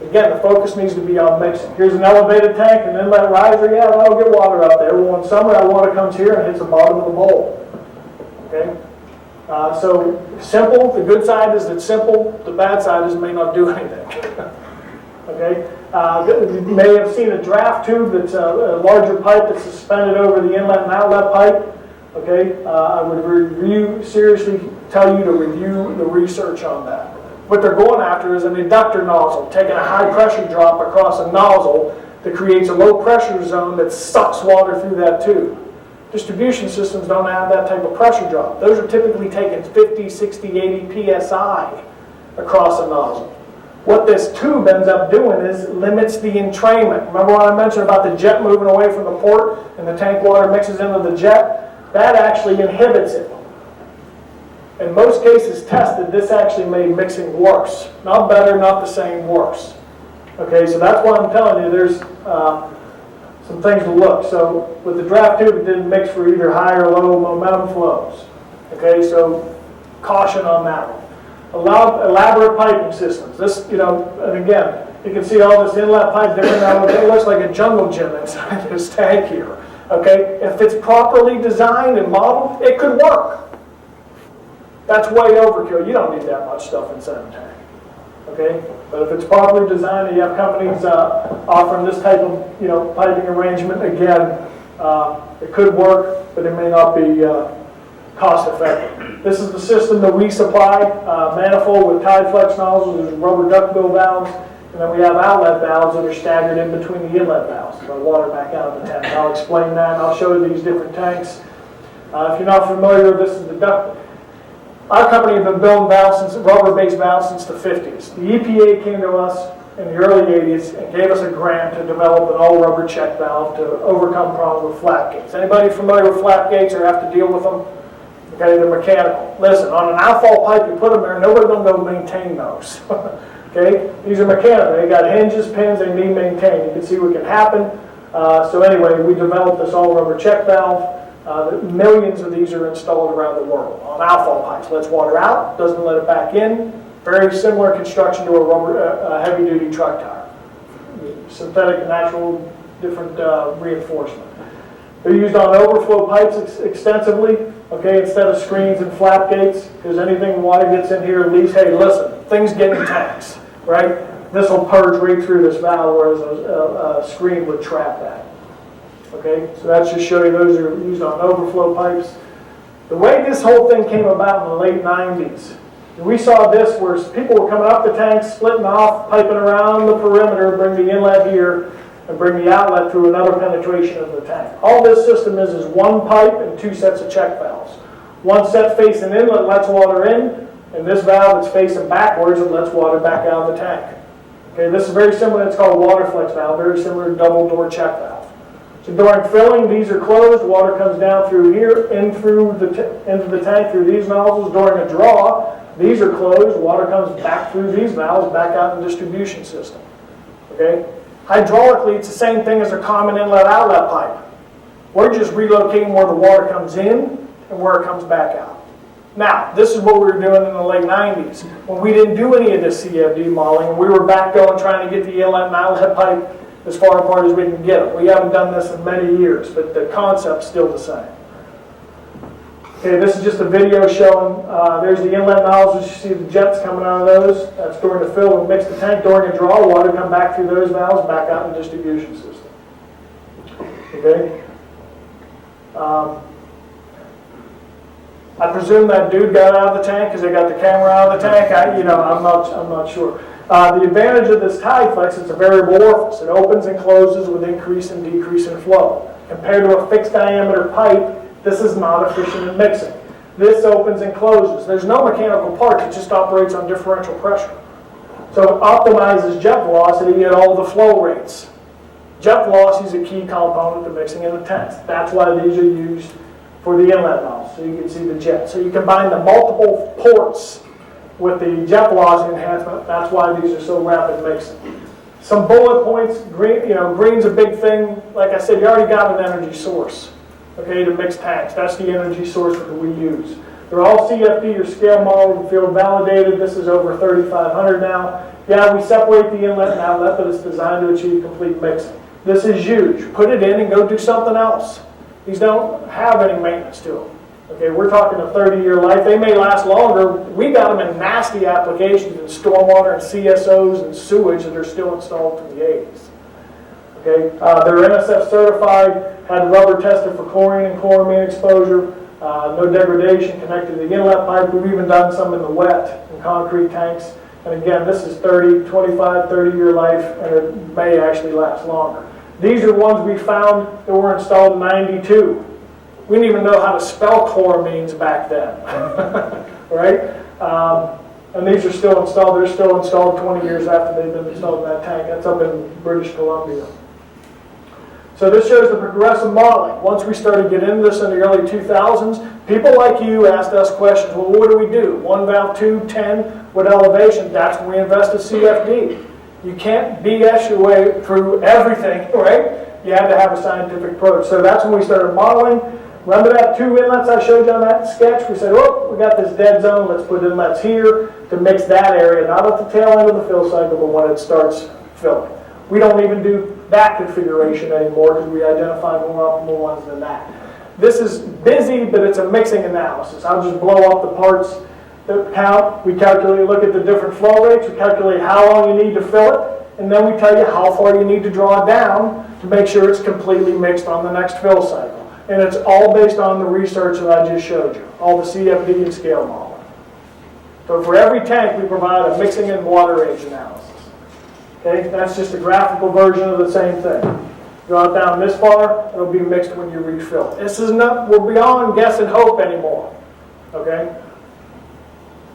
Again, the focus needs to be on mixing. Here's an elevated tank, an inlet riser. Yeah, that'll get water up there. Well, in summer, that water comes here and hits the bottom of the bowl. Okay? So simple. The good side is it's simple. The bad side is it may not do anything. Okay? You may have seen a draft tube that's a larger pipe that's suspended over the inlet and outlet pipe. Okay? I would seriously tell you to review the research on that. What they're going after is an inductor nozzle, taking a high pressure drop across a nozzle that creates a low pressure zone that sucks water through that tube. Distribution systems don't have that type of pressure drop. Those are typically taking 50, 60, 80 psi across a nozzle. What this tube ends up doing is limits the entrainment. Remember what I mentioned about the jet moving away from the port and the tank water mixes into the jet? That actually inhibits it. In most cases tested, this actually made mixing worse. Not better, not the same, worse. Okay, so that's why I'm telling you there's some things to look. So with the draft tube, it didn't mix for either high or low momentum flows. Okay, so caution on that one. Elaborate piping systems. This, and again, you can see all this inlet pipe there. It looks like a jungle gym inside this tank here. Okay, if it's properly designed and modeled, it could work. That's way overkill. You don't need that much stuff inside a tank. Okay? But if it's properly designed and you have companies offering this type of piping arrangement, again, it could work, but it may not be cost effective. This is the system that we supply, manifold with Tideflex nozzles, there's rubber duckbill valves. And then we have outlet valves that are staggered in between the inlet valves to water back out of the tank. I'll explain that, and I'll show you these different tanks. If you're not familiar, this is the duct. Our company has been building valves rubber-based valves since the 50s. The EPA came to us in the early 80s and gave us a grant to develop an all-rubber check valve to overcome problems with flap gates. Anybody familiar with flap gates or have to deal with them? Okay, they're mechanical. Listen, on an outfall pipe, you put them there, nobody's going to go maintain those. Okay, these are mechanical. They got hinges, pins, they need maintained. You can see what can happen. So anyway, we developed this all-rubber check valve. Millions of these are installed around the world on outfall pipes. Lets water out, doesn't let it back in. Very similar construction to a rubber heavy-duty truck tire. Synthetic and natural, different reinforcement. They're used on overflow pipes extensively, okay, instead of screens and flap gates, because anything water gets in here leaks. Hey, listen, things get in tanks, right? This will purge right through this valve, whereas a screen would trap that. Okay, so that's just show you those are used on overflow pipes. The way this whole thing came about in the late 90s, we saw this where people were coming up the tank, splitting off, piping around the perimeter, bring the inlet here, and bring the outlet through another penetration of the tank. All this system is one pipe and two sets of check valves. One set facing inlet lets water in, and this valve that's facing backwards and lets water back out of the tank. Okay, this is very similar, it's called a water-flex valve, very similar to double door check valve. So during filling, these are closed, water comes down through here, into the tank through these nozzles. During a draw, these are closed, water comes back through these valves, back out in the distribution system. Okay? Hydraulically, it's the same thing as a common inlet-outlet pipe. We're just relocating where the water comes in and where it comes back out. Now, this is what we were doing in the late 90s. When we didn't do any of this CFD modeling, and we were back going trying to get the inlet and outlet pipe as far apart as we can get them. We haven't done this in many years, but the concept's still the same. Okay, this is just a video showing, there's the inlet nozzles. You see the jets coming out of those. That's during the fill and mix the tank. During a draw, water come back through those valves, back out in the distribution system. Okay? I presume that dude got out of the tank because they got the camera out of the tank. I'm not sure. The advantage of this Tideflex, it's a variable orifice. It opens and closes with increase and decrease in flow. Compared to a fixed diameter pipe, this is not efficient in mixing. This opens and closes. There's no mechanical parts, it just operates on differential pressure. So it optimizes jet velocity at all the flow rates. Jet velocity is a key component to mixing in the tanks. That's why these are used for the inlet valves, so you can see the jet. So you combine the multiple ports with the jet velocity enhancement. That's why these are so rapid mixing. Some bullet points. Green's a big thing. Like I said, you already got an energy source, okay, to mix tanks. That's the energy source that we use. They're all CFD or scale modeled and field validated. This is over 3,500 now. Yeah, we separate the inlet and outlet, but it's designed to achieve complete mixing. This is huge. Put it in and go do something else. These don't have any maintenance to them. Okay, we're talking a 30-year life. They may last longer. We got them in nasty applications in stormwater and CSOs and sewage that are still installed from the 80s. Okay, they're NSF certified, had rubber tested for chlorine and chloramine exposure, no degradation connected to the inlet pipe. We've even done some in the wet in concrete tanks. And again, this is 25, 30-year life, and it may actually last longer. These are ones we found that were installed in 92. We didn't even know how to spell chloramines back then, right? And these are still installed. They're still installed 20 years after they've been installed in that tank. That's up in British Columbia. So this shows the progressive modeling. Once we started getting into this in the early 2000s, people like you asked us questions. Well, what do we do? 1 valve, 2, 10, with elevation. That's when we invested CFD. You can't BS your way through everything, right? You had to have a scientific approach. So that's when we started modeling. Remember that 2 inlets I showed you on that sketch? We said, oh, we got this dead zone. Let's put inlets here to mix that area, not at the tail end of the fill cycle, but when it starts filling. We don't even do that configuration anymore because we identify more optimal ones than that. This is busy, but it's a mixing analysis. I'll just blow up the parts that count. We calculate, look at the different flow rates. We calculate how long you need to fill it, and then we tell you how far you need to draw it down to make sure it's completely mixed on the next fill cycle. And it's all based on the research that I just showed you, all the CFD and scale modeling. So for every tank, we provide a mixing and water age analysis. Okay, that's just a graphical version of the same thing. Go out down this far, it'll be mixed when you refill. This is not, we're beyond guess and hope anymore. Okay?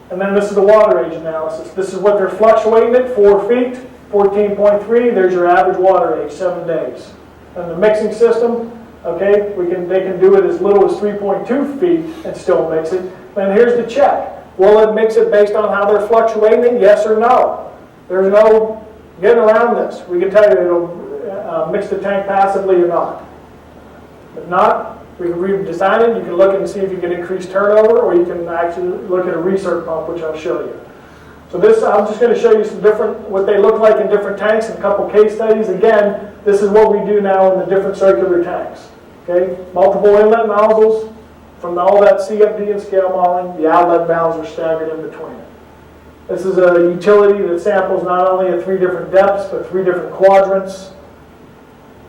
And then this is the water age analysis. This is what they're fluctuating at, 4 feet, 14.3, there's your average water age, 7 days. And the mixing system, okay, they can do it as little as 3.2 feet and still mix it. Then here's the check. Will it mix it based on how they're fluctuating? Yes or no? There's no getting around this. We can tell you it'll mix the tank passively or not. If not, we can redesign it. You can look and see if you can increase turnover, or you can actually look at a recirc pump, which I'll show you. So this, I'm just going to show you some different, what they look like in different tanks and a couple case studies. Again, this is what we do now in the different circular tanks. Okay, multiple inlet nozzles. From all that CFD and scale modeling, the outlet valves are staggered in between it. This is a utility that samples not only at 3 different depths, but 3 different quadrants.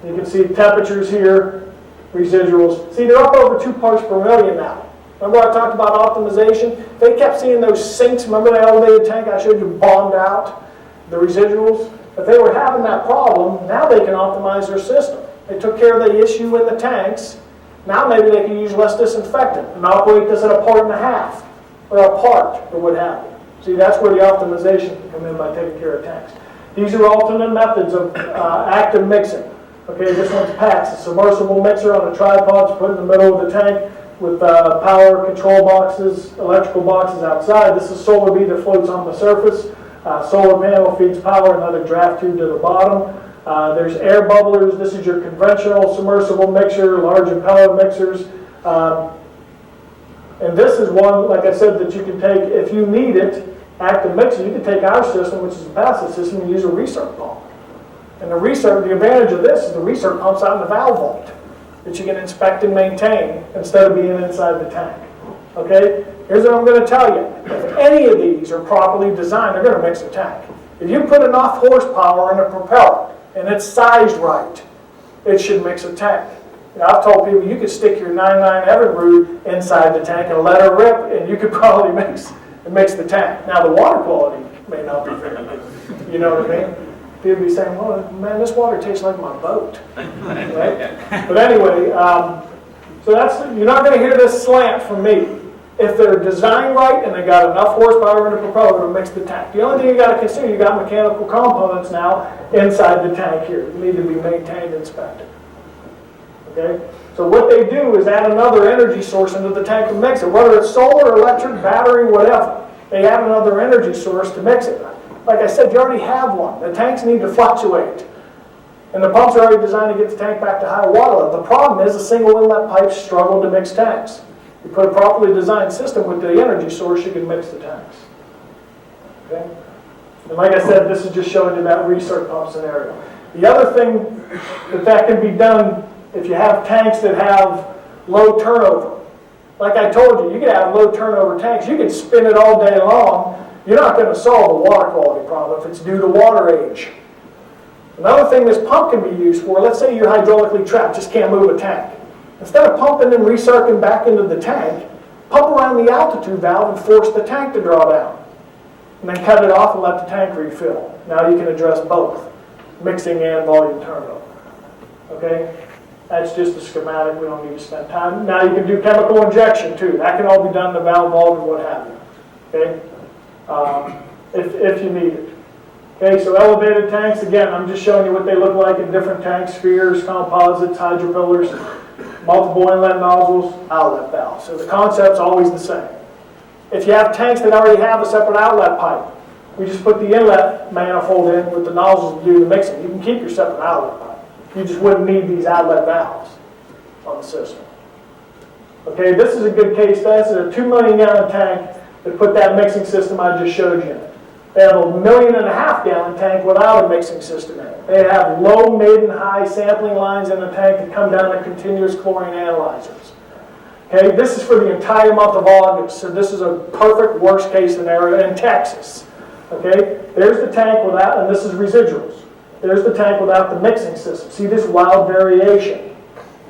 You can see temperatures here, residuals. See, they're up over 2 parts per million now. Remember I talked about optimization? They kept seeing those sinks. Remember the elevated tank I showed you bombed out? The residuals? If they were having that problem, now they can optimize their system. They took care of the issue in the tanks. Now maybe they can use less disinfectant and operate this at a 1.5 or a part or what have you. See, that's where the optimization can come in by taking care of tanks. These are alternate methods of active mixing. Okay, this one's PAX, a submersible mixer on a tripod put in the middle of the tank with power control boxes, electrical boxes outside. This is solar bead that floats on the surface. Solar panel feeds power, another draft tube to the bottom. There's air bubblers. This is your conventional submersible mixer, large impeller mixers. And this is one, like I said, that you can take, if you need it, active mixer, you can take our system, which is a passive system, and use a recirc pump. And the advantage of this is the recirc pump's out in the valve vault that you can inspect and maintain instead of being inside the tank. Okay? Here's what I'm going to tell you. If any of these are properly designed, they're going to mix a tank. If you put enough horsepower in a propeller and it's sized right, it should mix a tank. Now, I've told people you could stick your 9.9 Evinrude inside the tank and let her rip, and you could probably mix the tank. Now, the water quality may not be very good. You know what I mean? People be saying, "Well, man, this water tastes like my boat." Right? But anyway, so that's, you're not going to hear this slant from me. If they're designed right and they got enough horsepower in the propeller to mix the tank. The only thing you got to consider, you got mechanical components now inside the tank here that need to be maintained and inspected. Okay? So what they do is add another energy source into the tank to mix it, whether it's solar, electric, battery, whatever. They add another energy source to mix it. Like I said, you already have one. The tanks need to fluctuate. And the pumps are already designed to get the tank back to high water level. The problem is the single inlet pipes struggle to mix tanks. You put a properly designed system with the energy source, you can mix the tanks. Okay? And like I said, this is just showing you that recirc pump scenario. The other thing that can be done if you have tanks that have low turnover. Like I told you, you can have low turnover tanks. You can spin it all day long. You're not going to solve the water quality problem if it's due to water age. Another thing this pump can be used for, let's say you're hydraulically trapped, just can't move a tank. Instead of pumping and recircling back into the tank, pump around the altitude valve and force the tank to draw down. And then cut it off and let the tank refill. Now you can address both, mixing and volume turnover. Okay? That's just a schematic. We don't need to spend time. Now you can do chemical injection too. That can all be done in the valve vault or what have you. Okay? If you need it. Okay, so elevated tanks, again, I'm just showing you what they look like in different tanks, spheres, composites, hydropillars, multiple inlet nozzles, outlet valves. So the concept's always the same. If you have tanks that already have a separate outlet pipe, we just put the inlet manifold in with the nozzles to do the mixing. You can keep your separate outlet pipe. You just wouldn't need these outlet valves on the system. Okay, this is a good case study. This is a 2 million gallon tank that put that mixing system I just showed you in it. They have a 1.5 million gallon tank without a mixing system in it. They have low, mid, and high sampling lines in the tank that come down to continuous chlorine analyzers. Okay, this is for the entire month of August, so this is a perfect worst case scenario in Texas. Okay, there's the tank without, and this is residuals. There's the tank without the mixing system. See this wild variation.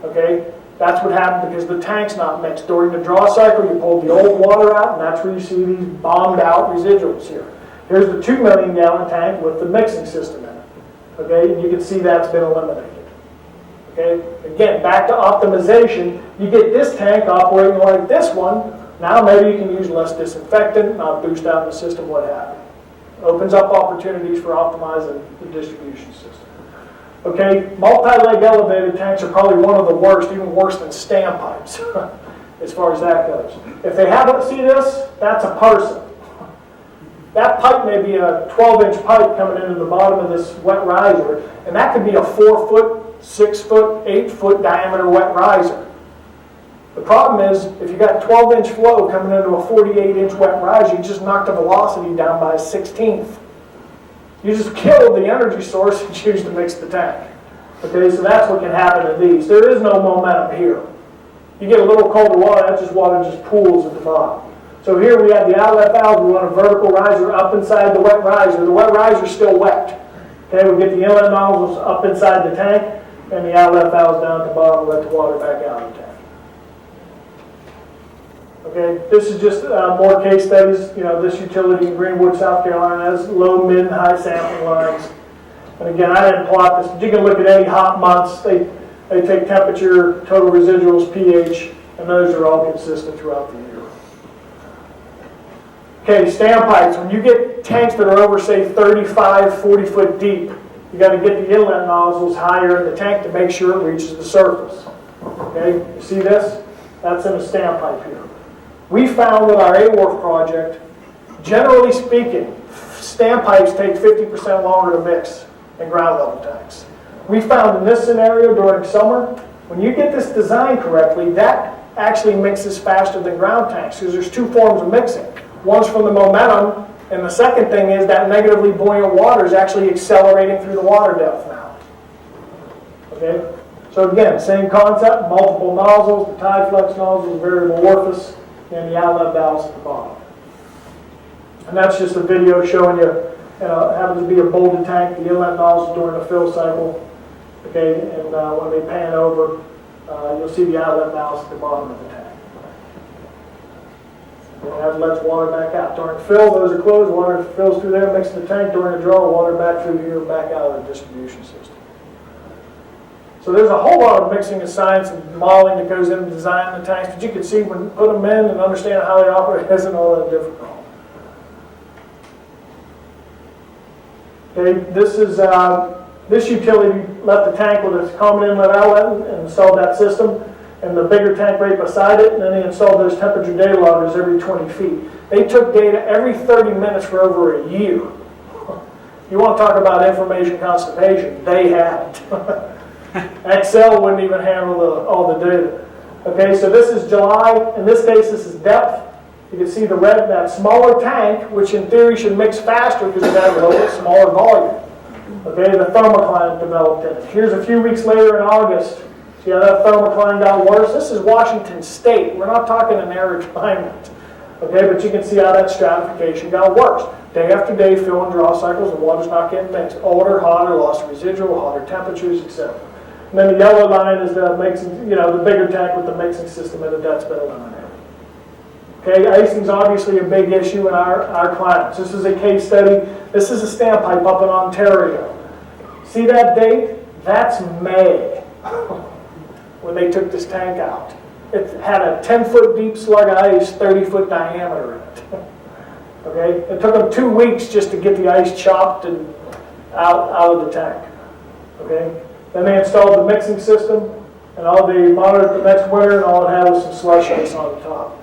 Okay, that's what happened because the tank's not mixed. During the draw cycle, you pull the old water out, and that's where you see these bombed out residuals here. Here's the 2 million gallon tank with the mixing system in it. Okay, and you can see that's been eliminated. Okay, again, back to optimization. You get this tank operating like this one. Now maybe you can use less disinfectant, not boost out the system, what have you. Opens up opportunities for optimizing the distribution system. Okay, multi-leg elevated tanks are probably one of the worst, even worse than standpipes, as far as that goes. If they haven't seen this, that's a person. That pipe may be a 12-inch pipe coming into the bottom of this wet riser, and that could be a 4-foot, 6-foot, 8-foot diameter wet riser. The problem is, if you got 12-inch flow coming into a 48-inch wet riser, you just knocked the velocity down by a 16th. You just killed the energy source and choose to mix the tank. Okay, so that's what can happen in these. There is no momentum here. You get a little colder water, that just water just pools at the bottom. So here we have the outlet valve. We want a vertical riser up inside the wet riser. The wet riser is still wet. Okay, we get the inlet nozzles up inside the tank, and the outlet valves down at the bottom. Let the water back out of the tank. Okay, this is just more case studies. You know, this utility in Greenwood, South Carolina has low, mid, and high sampling lines. And again, I didn't plot this, but you can look at any hot months. They take temperature, total residuals, pH, and those are all consistent throughout the year. Okay, standpipes. When you get tanks that are over, say, 35, 40 foot deep, you got to get the inlet nozzles higher in the tank to make sure it reaches the surface. Okay, you see this? That's in a standpipe here. We found with our AWRF project, generally speaking, standpipes take 50% longer to mix than ground level tanks. We found in this scenario during summer, when you get this designed correctly, that actually mixes faster than ground tanks because there's two forms of mixing. One's from the momentum, and the second thing is that negatively buoyant water is actually accelerating through the water depth now. Okay? So again, same concept, multiple nozzles, the Tideflex nozzles, variable orifice, and the outlet valves at the bottom. And that's just a video showing you, it happens to be a bolted tank, the inlet nozzle during the fill cycle. Okay, and when they pan over, you'll see the outlet valves at the bottom of the tank. And that lets water back out. During fill, those are closed, water fills through there, mixes the tank. During the draw, water back through here, back out of the distribution system. So there's a whole lot of mixing of science and modeling that goes into designing the tanks, but you can see when you put them in and understand how they operate, it isn't all that difficult. Okay, this is this utility left the tank with its common inlet outlet and installed that system, and the bigger tank right beside it, and then they installed those temperature data loggers every 20 feet. They took data every 30 minutes for over a year. You want to talk about information constipation? They had it. Excel wouldn't even handle all the data. Okay, so this is July. In this case, this is depth. You can see the red, that smaller tank, which in theory should mix faster because it has a little bit smaller volume. Okay, the thermocline developed in it. Here's a few weeks later in August. See how that thermocline got worse? This is Washington State. We're not talking an arid climate. Okay, but you can see how that stratification got worse. Day after day, fill and draw cycles, the water's not getting mixed. Older, hotter, loss of residual, hotter temperatures, etc. And then the yellow line is the mixing, the bigger tank with the mixing system, and that's been eliminated. Okay, icing is obviously a big issue in our climates. This is a case study. This is a standpipe up in Ontario. See that date? That's May when they took this tank out. It had a 10-foot deep slug of ice, 30-foot diameter in it. Okay, it took them 2 weeks just to get the ice chopped and out of the tank. Okay, then they installed the mixing system, and all they monitored the next winter, and all it had was some slush ice on the top.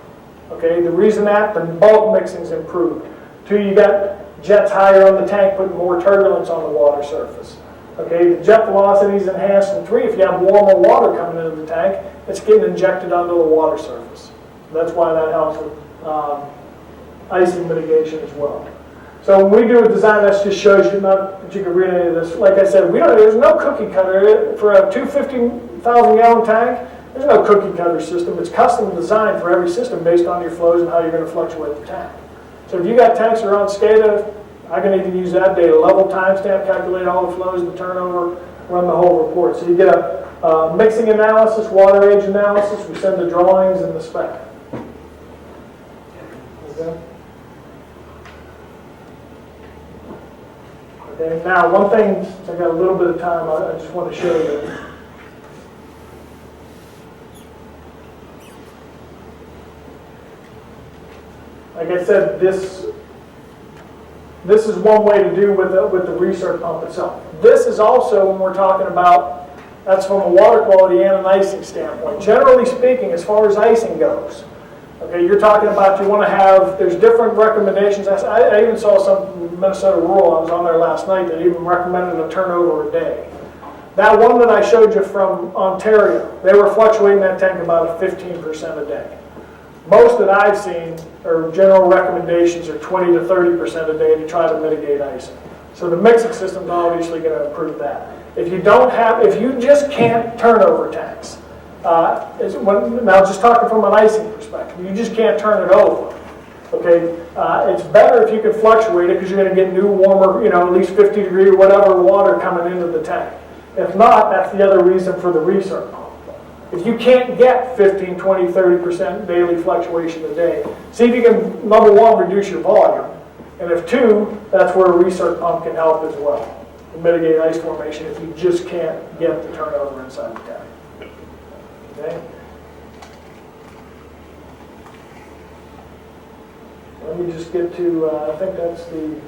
Okay, the reason that the bulk mixing's improved. 2, you got jets higher on the tank, putting more turbulence on the water surface. Okay, the jet velocity is enhanced. And 3, if you have warmer water coming into the tank, it's getting injected onto the water surface. That's why that helps with icing mitigation as well. So when we do a design, that just shows you, not that you can read any of this. Like I said, there's no cookie cutter for a 250,000 gallon tank. There's no cookie cutter system. It's custom designed for every system based on your flows and how you're going to fluctuate the tank. So if you got tanks that are on SCADA, I can even use that data, level timestamp, calculate all the flows, the turnover, run the whole report. So you get a mixing analysis, water age analysis. We send the drawings and the spec. Okay. Okay, now one thing, since I got a little bit of time, I just want to show you. Like I said, this is one way to do with the recirc pump itself. This is also when we're talking about, that's from a water quality and an icing standpoint. Generally speaking, as far as icing goes, okay, you're talking about you want to have, there's different recommendations. I even saw some Minnesota Rural, I was on there last night, that even recommended a turnover a day. That one that I showed you from Ontario, they were fluctuating that tank about 15% a day. Most that I've seen, or general recommendations, are 20 to 30% a day to try to mitigate icing. So the mixing system is obviously going to improve that. If you just can't turn over tanks, now just talking from an icing perspective, you just can't turn it over. Okay, it's better if you can fluctuate it because you're going to get new, warmer, at least 50 degree or whatever water coming into the tank. If not, that's the other reason for the recirc pump. If you can't get 15, 20, 30% daily fluctuation a day, see if you can, number one, reduce your volume. And if two, that's where a recirc pump can help as well, to mitigate ice formation if you just can't get the turnover inside the tank. Okay? Let me just get to, I think that's the,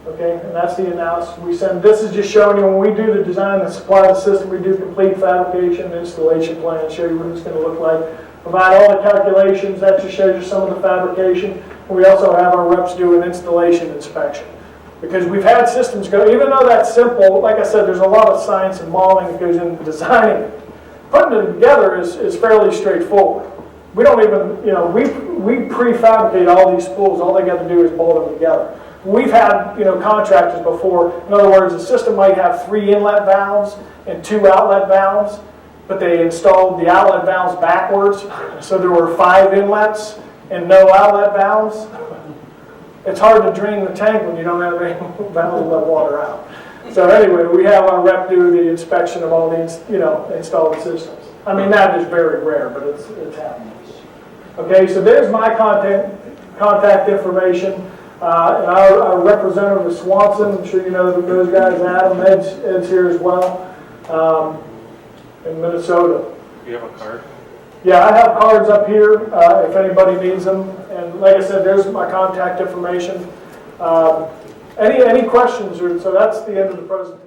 okay, and that's the analysis we send. This is just showing you when we do the design and supply the system, we do complete fabrication, installation plan, show you what it's going to look like. Provide all the calculations, that just shows you some of the fabrication. And we also have our reps do an installation inspection. Because we've had systems go, even though that's simple, like I said, there's a lot of science and modeling that goes into designing it. Putting it together is fairly straightforward. We don't even, we prefabricate all these spools. All they got to do is bolt them together. We've had, contractors before. In other words, the system might have 3 inlet valves and 2 outlet valves, but they installed the outlet valves backwards, so there were 5 inlets and no outlet valves. It's hard to drain the tank when you don't have any valves to let water out. So anyway, we have our rep do the inspection of all these, installed systems. I mean, that is very rare, but it's happening. Okay, so there's my contact information. And our representative is Swanson. I'm sure you know those guys. Adam, Ed's here as well, in Minnesota. Do you have a card? Yeah, I have cards up here if anybody needs them. And like I said, there's my contact information. Any questions? So that's the end of the presentation.